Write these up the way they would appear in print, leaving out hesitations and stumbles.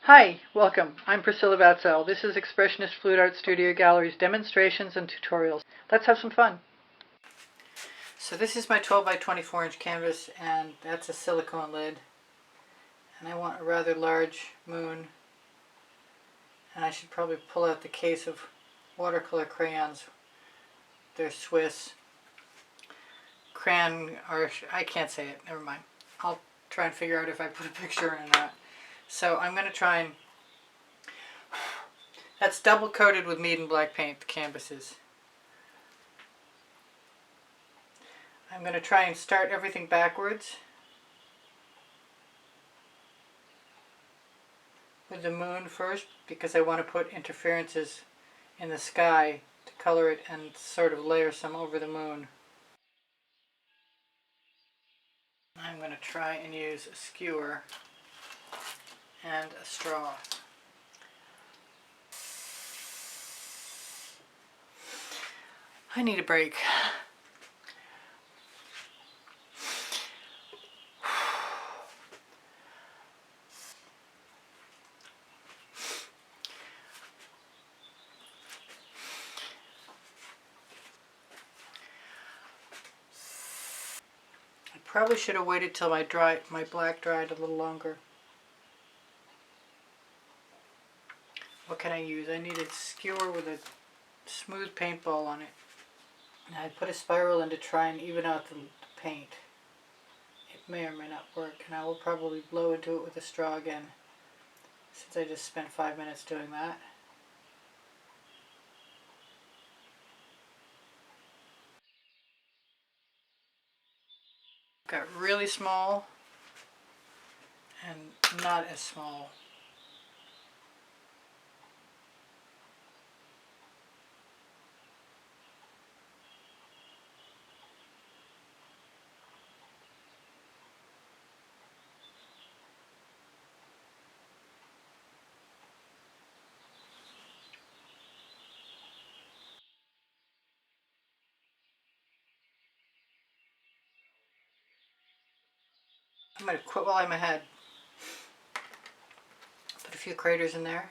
Hi, welcome. I'm Priscilla Batzel. This is Expressionist Fluid Art Studio Gallery's demonstrations and tutorials. Let's have some fun. So this is my 12 by 24 inch canvas, and that's a silicone lid. And I want a rather large moon. And I should probably pull out the case of watercolor crayons. They're Swiss. Crayon, or I can't say it, never mind. I'll try and figure out if I put a picture in or not. So I'm going to try and... That's double coated with Mead and black paint, the canvases. I'm going to try and start everything backwards with the moon first, because I want to put interferences in the sky to color it and sort of layer some over the moon. I'm going to try and use a skewer and a straw. I need a break. I probably should have waited till my black dried a little longer. What can I use? I need a skewer with a smooth paintball on it. And I put a spiral in to try and even out the paint. It may or may not work, and I will probably blow into it with a straw again, since I just spent 5 minutes doing that. Got really small and not as small. I'm going to quit while I'm ahead. Put a few craters in there.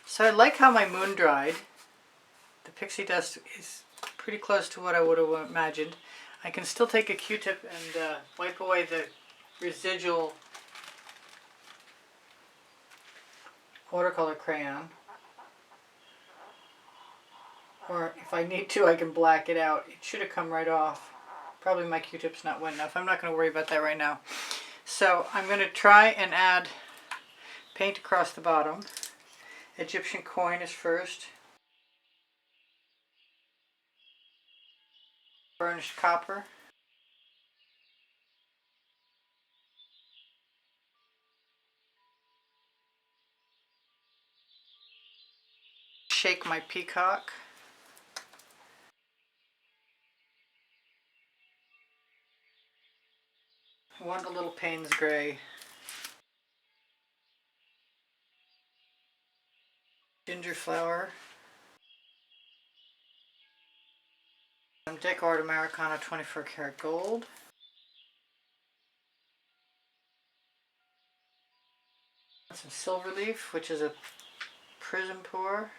So I like how my moon dried. The pixie dust is pretty close to what I would have imagined. I can still take a Q-tip and wipe away the residual watercolor crayon. Or if I need to, I can black it out. It should have come right off. Probably my Q-tip's not wet enough. I'm not going to worry about that right now. So I'm going to try and add paint across the bottom. Egyptian coin is first. Burnished copper. Shake my peacock. I want a little Paynes gray. Ginger flower. Some Deco Art Americana 24 karat gold. Some silver leaf, which is a Prizm pour.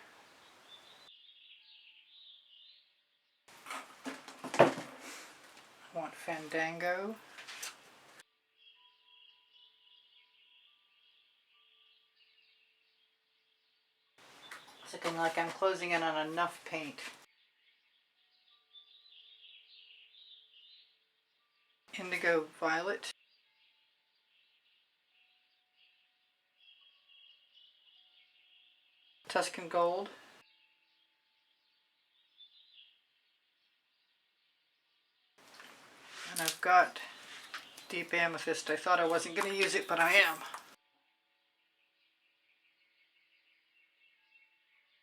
I want Fandango. It's looking like I'm closing in on enough paint. Indigo violet. Tuscan gold. And I've got deep amethyst. I thought I wasn't going to use it, but I am.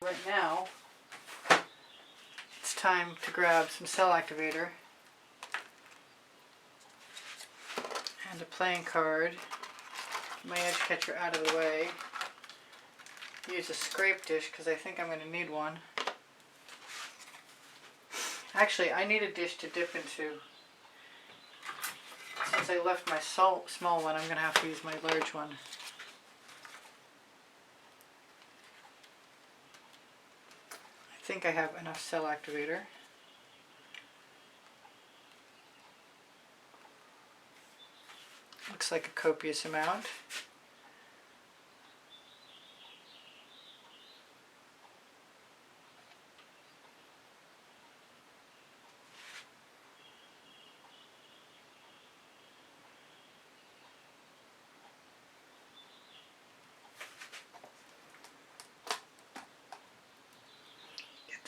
Right now, it's time to grab some cell activator and a playing card. Get my edge catcher out of the way. Use a scrape dish because I think I'm going to need one. Actually, I need a dish to dip into. Since I left my small one, I'm going to have to use my large one. I think I have enough cell activator. Looks like a copious amount.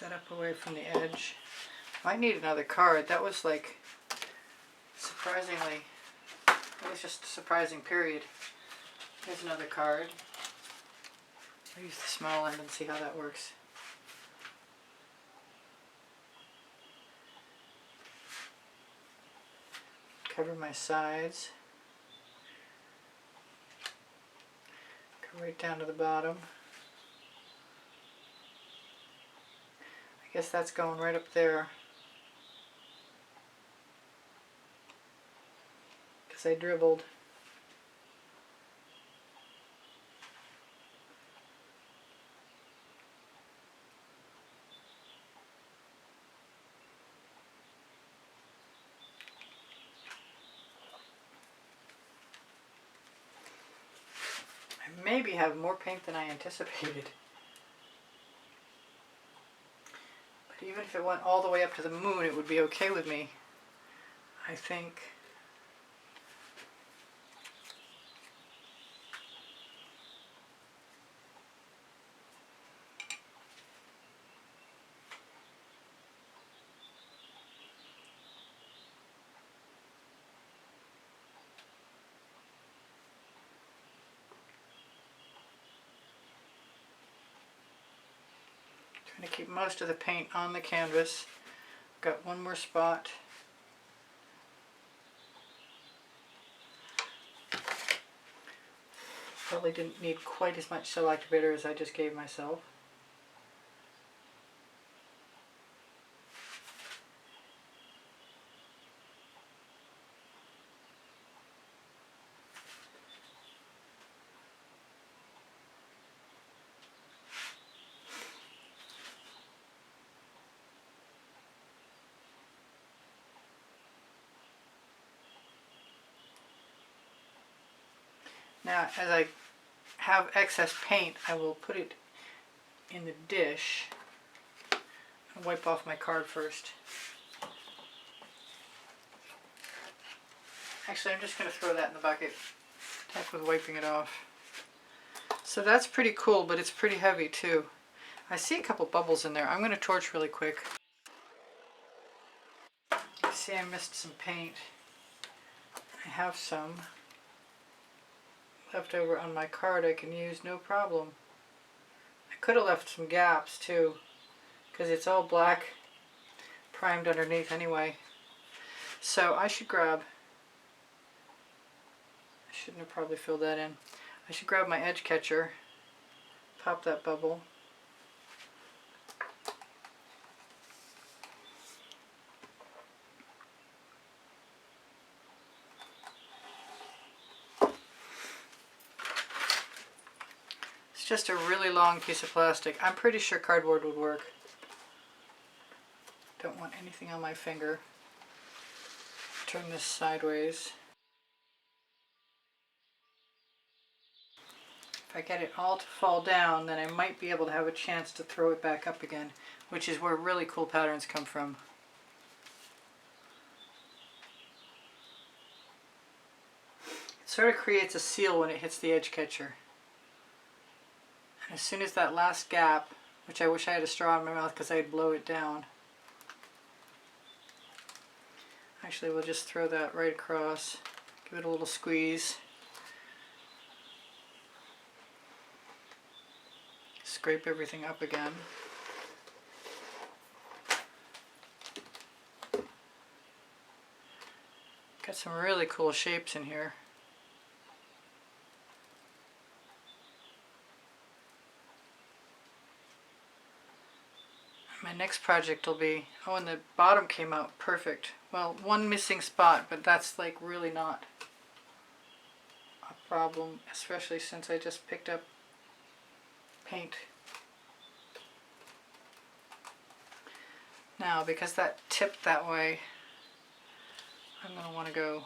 That up away from the edge. Might need another card. That was like surprisingly, it was just a surprising period. Here's another card. I'll use the small end and see how that works. Cover my sides. Go right down to the bottom. I guess that's going right up there because I dribbled. I maybe have more paint than I anticipated. Even if it went all the way up to the moon, it would be okay with me, I think. Trying to keep most of the paint on the canvas. Got one more spot. Probably didn't need quite as much cell activator as I just gave myself. Now, as I have excess paint, I will put it in the dish and wipe off my card first. Actually, I'm just going to throw that in the bucket, heck with wiping it off. So that's pretty cool, but it's pretty heavy too. I see a couple bubbles in there. I'm going to torch really quick. I see I missed some paint. I have some left over on my card I can use, no problem. I could have left some gaps too, because it's all black primed underneath anyway. So I should grab, I shouldn't have probably filled that in. I should grab my edge catcher, pop that bubble. Just a really long piece of plastic. I'm pretty sure cardboard would work. Don't want anything on my finger. Turn this sideways. If I get it all to fall down, then I might be able to have a chance to throw it back up again, which is where really cool patterns come from. It sort of creates a seal when it hits the edge catcher. As soon as that last gap, which I wish I had a straw in my mouth because I'd blow it down. Actually, we'll just throw that right across, give it a little squeeze. Scrape everything up again. Got some really cool shapes in here. My next project will be, oh, and the bottom came out perfect. Well, one missing spot, but that's like really not a problem, especially since I just picked up paint. Now, because that tipped that way, I'm going to want to go,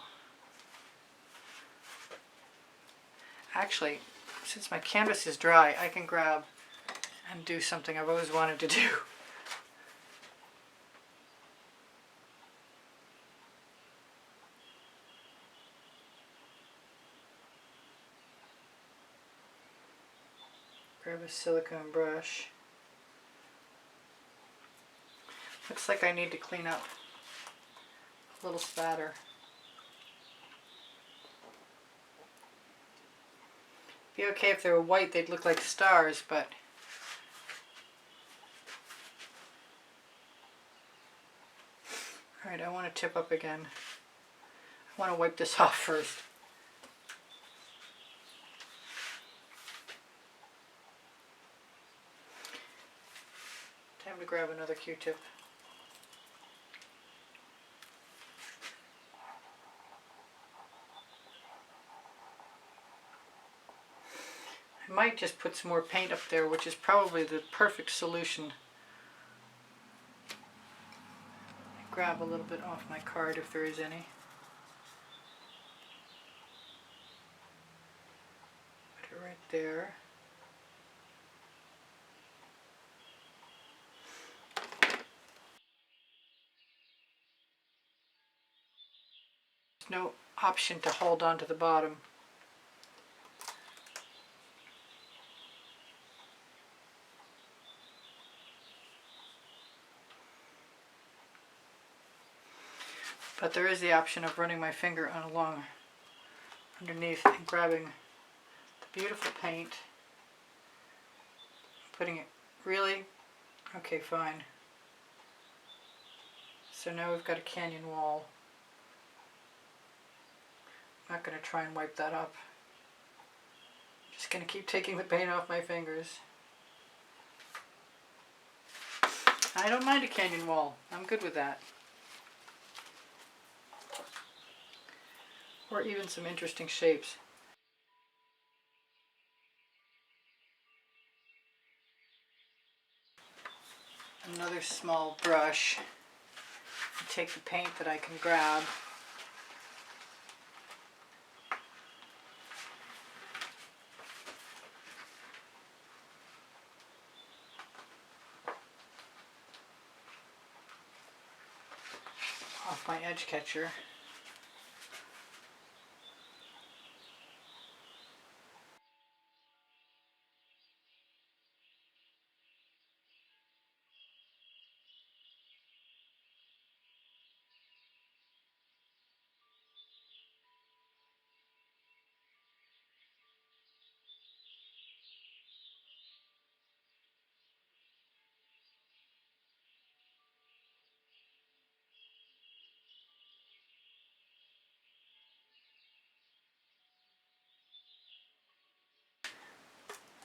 actually, since my canvas is dry, I can grab and do something I've always wanted to do. Grab a silicone brush. Looks like I need to clean up a little spatter. Be okay if they were white, they'd look like stars, but alright, I want to tip up again. I want to wipe this off first. Time to grab another Q-tip. I might just put some more paint up there, which is probably the perfect solution. Grab a little bit off my card if there is any. Put it right there. There's no option to hold on to the bottom. But there is the option of running my finger on along underneath and grabbing the beautiful paint, putting it, really? Okay, fine. So now we've got a canyon wall. I'm not going to try and wipe that up. Just going to keep taking the paint off my fingers. I don't mind a canyon wall. I'm good with that. Or even some interesting shapes. Another small brush. Take the paint that I can grab. Off my edge catcher.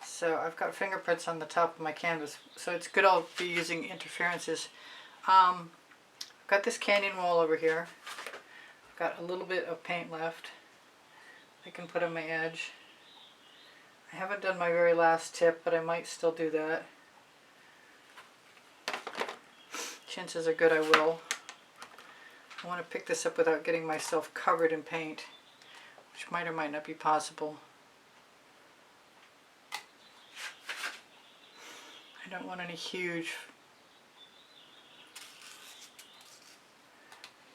So I've got fingerprints on the top of my canvas, so it's good I'll be using interferences. I've got this canyon wall over here. I've got a little bit of paint left I can put on my edge. I haven't done my very last tip, but I might still do that. Chances are good I will. I want to pick this up without getting myself covered in paint, which might or might not be possible. I don't want any huge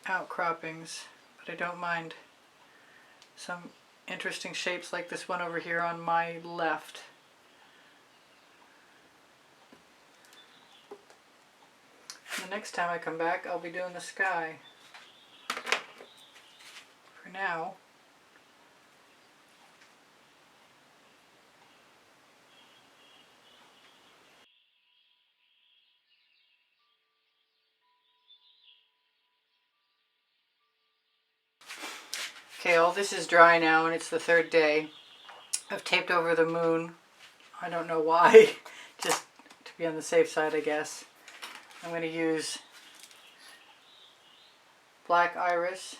outcroppings, but I don't mind some interesting shapes like this one over here on my left. And the next time I come back, I'll be doing the sky. For now, okay, all this is dry now and it's the third day. I've taped over the moon. I don't know why, just to be on the safe side, I guess. I'm going to use Black Iris,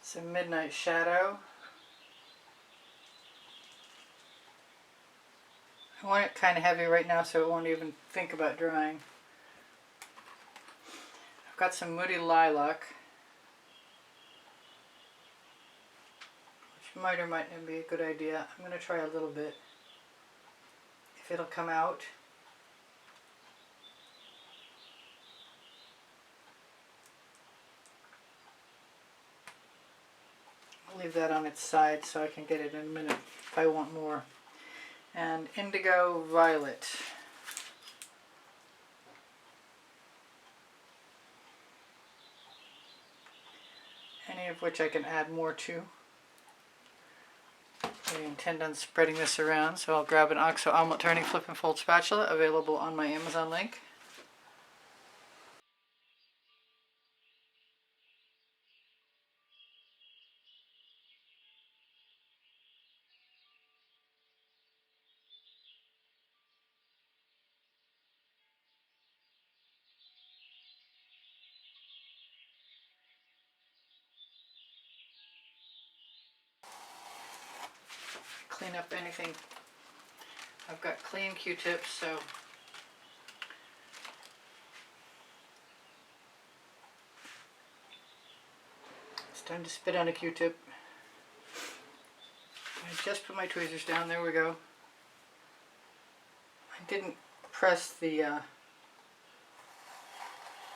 some Midnight Shadow. I want it kind of heavy right now so it won't even think about drying. I've got some Moody Lilac, which might or might not be a good idea. I'm going to try a little bit, if it'll come out. I'll leave that on its side so I can get it in a minute if I want more. And Indigo Violet. Any of which I can add more to. I intend on spreading this around, so I'll grab an OXO omelet turning flip and fold spatula, available on my Amazon link. Clean up anything. I've got clean Q-tips, so it's time to spit on a Q-tip. I just put my tweezers down. There we go. I didn't press the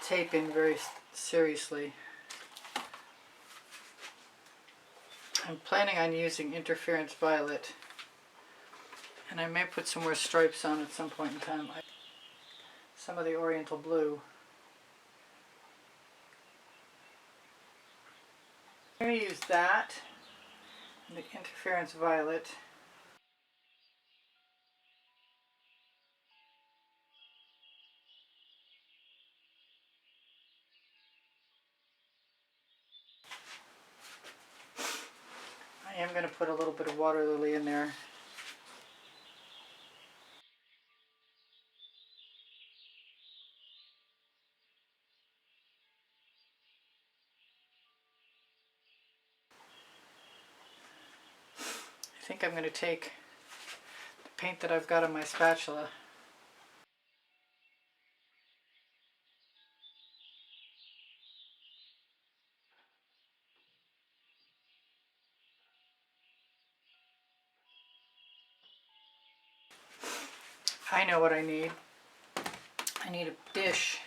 tape in very seriously. I'm planning on using Interference Violet, and I may put some more stripes on at some point in time. Some of the Oriental Blue. I'm going to use that, and the Interference Violet. I am going to put a little bit of Waterlily in there. I think I'm going to take the paint that I've got on my spatula . I know what I need. I need a dish.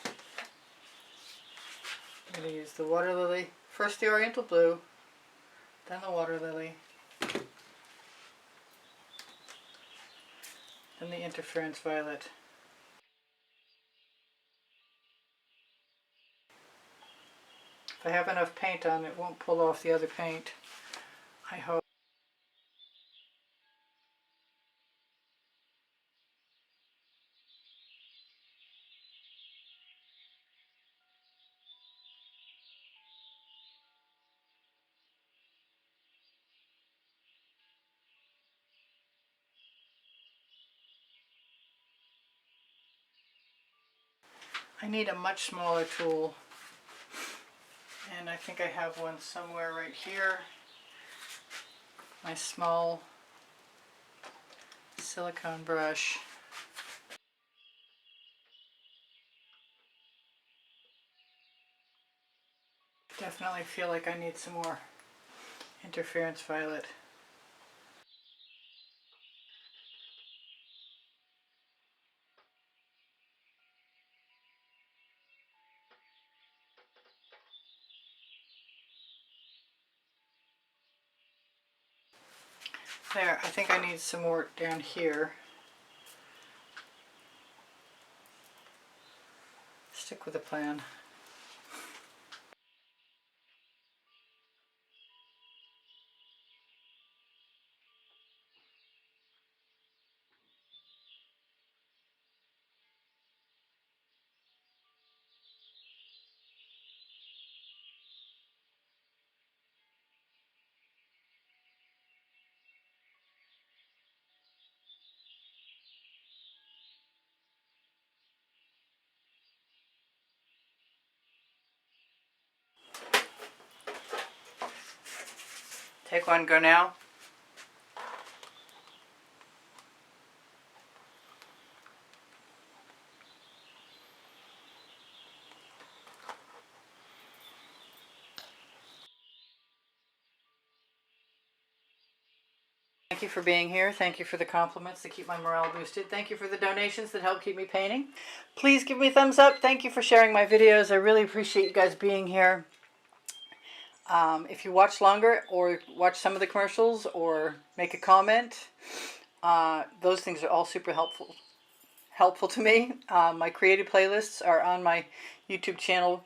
I'm going to use the Waterlily. First the Oriental Blue, then the Waterlily, then the Interference Violet. If I have enough paint on, it won't pull off the other paint, I hope. I need a much smaller tool, and I think I have one somewhere right here. My small silicone brush. Definitely feel like I need some more Interference Violet. There, I think I need some more down here. Stick with the plan. Take one, go now. Thank you for being here. Thank you for the compliments that keep my morale boosted. Thank you for the donations that help keep me painting. Please give me a thumbs up. Thank you for sharing my videos. I really appreciate you guys being here. If you watch longer or watch some of the commercials or make a comment, those things are all super helpful to me. My creative playlists are on my YouTube channel.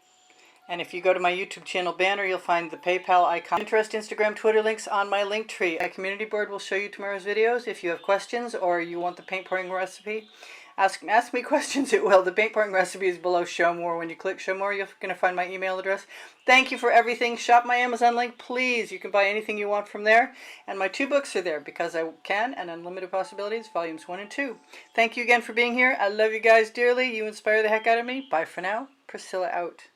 And if you go to my YouTube channel banner, you'll find the PayPal icon. Pinterest, Instagram, Twitter links on my link tree. My community board will show you tomorrow's videos. If you have questions or you want the paint pouring recipe, ask me questions. It will. The paint pouring recipe is below Show More. When you click Show More, you're going to find my email address. Thank you for everything. Shop my Amazon link, please. You can buy anything you want from there. And my 2 books are there, Because I Can and Unlimited Possibilities, Volumes 1 and 2. Thank you again for being here. I love you guys dearly. You inspire the heck out of me. Bye for now. Priscilla out.